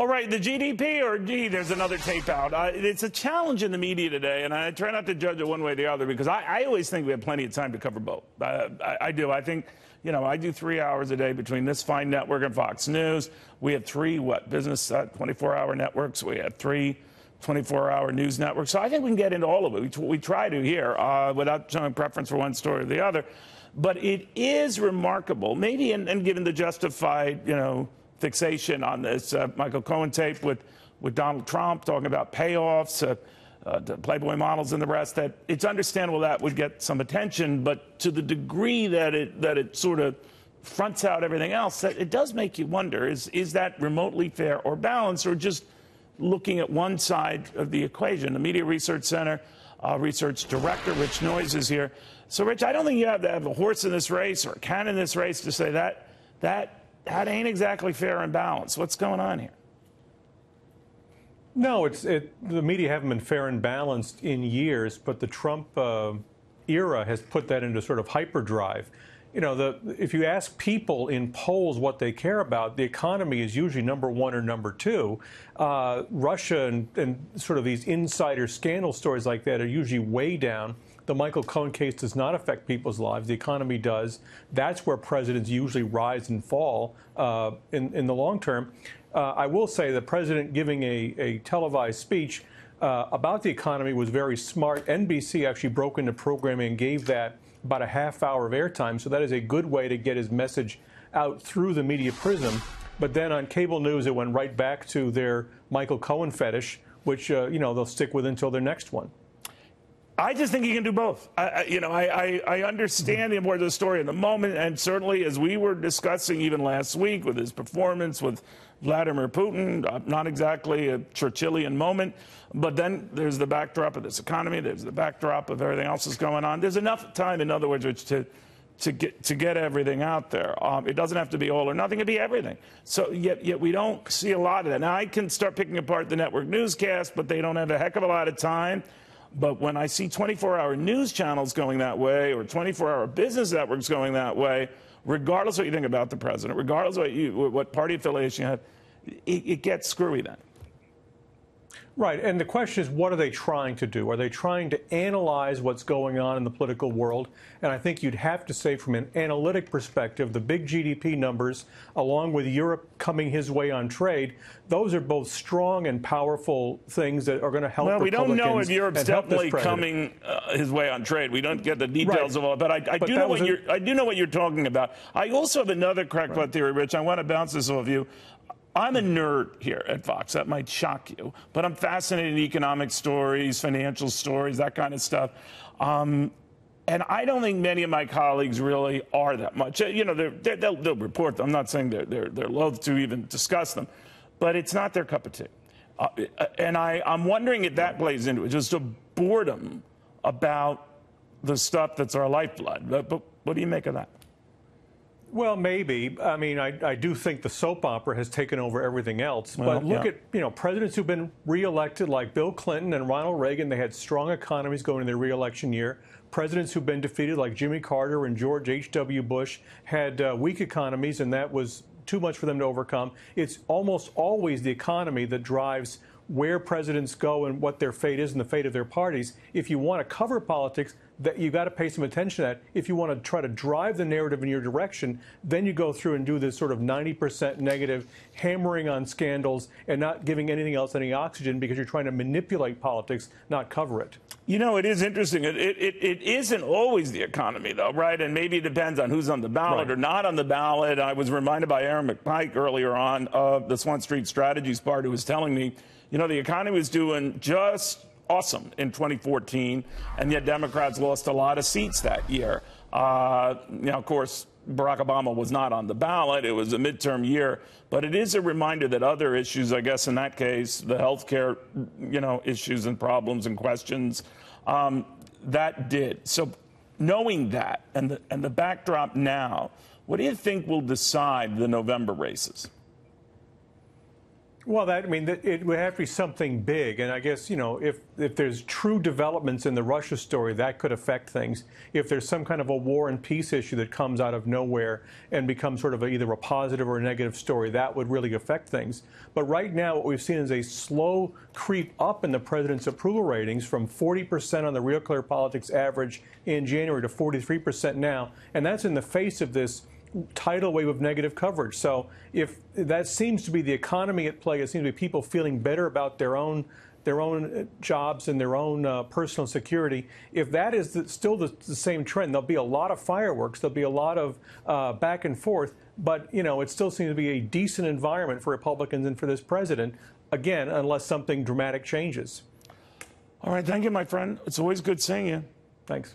All right, the GDP, or gee, there's another tape out. It's a challenge in the media today, and I try not to judge it one way or the other because I always think we have plenty of time to cover both. I do. I think, you know, I do 3 hours a day between this fine network and Fox News. We have three, business 24-hour networks. We have three 24-hour news networks. So I think we can get into all of it. We try to here without showing preference for one story or the other. But it is remarkable, maybe, and given the justified, you know, fixation on this Michael Cohen tape with Donald Trump talking about payoffs, the Playboy models and the rest, that it's understandable that would get some attention, but to the degree that it sort of fronts out everything else, that it does make you wonder, is that remotely fair or balanced, or just looking at one side of the equation? The Media Research Center research director, Rich Noyes, is here. So, Rich, I don't think you have to have a horse in this race or a can in this race to say that ain't exactly fair and balanced. What's going on here? No, the media haven't been fair and balanced in years, but the Trump era has put that into sort of hyperdrive. You know, if you ask people in polls what they care about, the economy is usually number one or number two. Russia and sort of these insider scandal stories like that are usually way down. The Michael Cohen case does not affect people's lives. The economy does. That's where presidents usually rise and fall in the long term. I will say the president giving a televised speech about the economy was very smart. NBC actually broke into programming and gave that about a half hour of airtime. So that is a good way to get his message out through the media prism. But then on cable news, it went right back to their Michael Cohen fetish, which, you know, they'll stick with until their next one. I just think he can do both. I understand the importance of the story in the moment, and certainly as we were discussing even last week with his performance with Vladimir Putin, not exactly a Churchillian moment, but then there's the backdrop of this economy, there's the backdrop of everything else that's going on. There's enough time, in other words, Rich, to get everything out there. It doesn't have to be all or nothing, it can be everything. So yet we don't see a lot of that. Now, I can start picking apart the network newscast, but they don't have a heck of a lot of time. But when I see 24-hour news channels going that way, or 24-hour business networks going that way, regardless of what you think about the president, regardless of what party affiliation you have, it gets screwy then. Right. And the question is, what are they trying to do? Are they trying to analyze what's going on in the political world? And I think you'd have to say, from an analytic perspective, the big GDP numbers, along with Europe coming his way on trade, those are both strong and powerful things that are going to help Republicans. Well, we don't know if Europe's definitely coming his way on trade. We don't get the details of all, but I do know what you're talking about. I also have another crackpot theory, Rich. I want to bounce this off you. I'm a nerd here at Fox. That might shock you, but I'm fascinated in economic stories, financial stories, that kind of stuff. And I don't think many of my colleagues really are that much. You know, they'll report them. I'm not saying they're loath to even discuss them, but it's not their cup of tea. And I'm wondering if that plays into it, just a boredom about the stuff that's our lifeblood. But what do you make of that? Well, maybe. I mean, I do think the soap opera has taken over everything else. But look at, you know, presidents who've been reelected, like Bill Clinton and Ronald Reagan. They had strong economies going in their reelection year. Presidents who've been defeated, like Jimmy Carter and George H.W. Bush, had weak economies, and that was too much for them to overcome. It's almost always the economy that drives where presidents go and what their fate is and the fate of their parties. If you want to cover politics, that you got to pay some attention to that. If you want to try to drive the narrative in your direction, then you go through and do this sort of 90% negative, hammering on scandals and not giving anything else any oxygen, because you're trying to manipulate politics, not cover it. You know, it is interesting. It isn't always the economy, though, right? And maybe it depends on who's on the ballot or not on the ballot. I was reminded by Aaron McPike earlier on of the Swan Street Strategies part, who was telling me, you know, the economy was doing just awesome in 2014, and yet Democrats lost a lot of seats that year. You know, of course, Barack Obama was not on the ballot. It was a midterm year. But it is a reminder that other issues, I guess in that case, the health care, you know, issues and problems and questions, that did. So knowing that and the backdrop now, what do you think will decide the November races? Well, it would have to be something big, and I guess, if there's true developments in the Russia story, that could affect things. If there's some kind of a war and peace issue that comes out of nowhere and becomes sort of either a positive or a negative story, that would really affect things. But right now, what we've seen is a slow creep up in the president's approval ratings from 40% on the Real Clear Politics average in January to 43% now, and that's in the face of this tidal wave of negative coverage. So if that seems to be the economy at play, it seems to be people feeling better about their own jobs and their own personal security. If that is still the same trend, there'll be a lot of fireworks, there'll be a lot of back and forth, but it still seems to be a decent environment for Republicans and for this president, again, unless something dramatic changes. All right, thank you, my friend. It's always good seeing you. Thanks.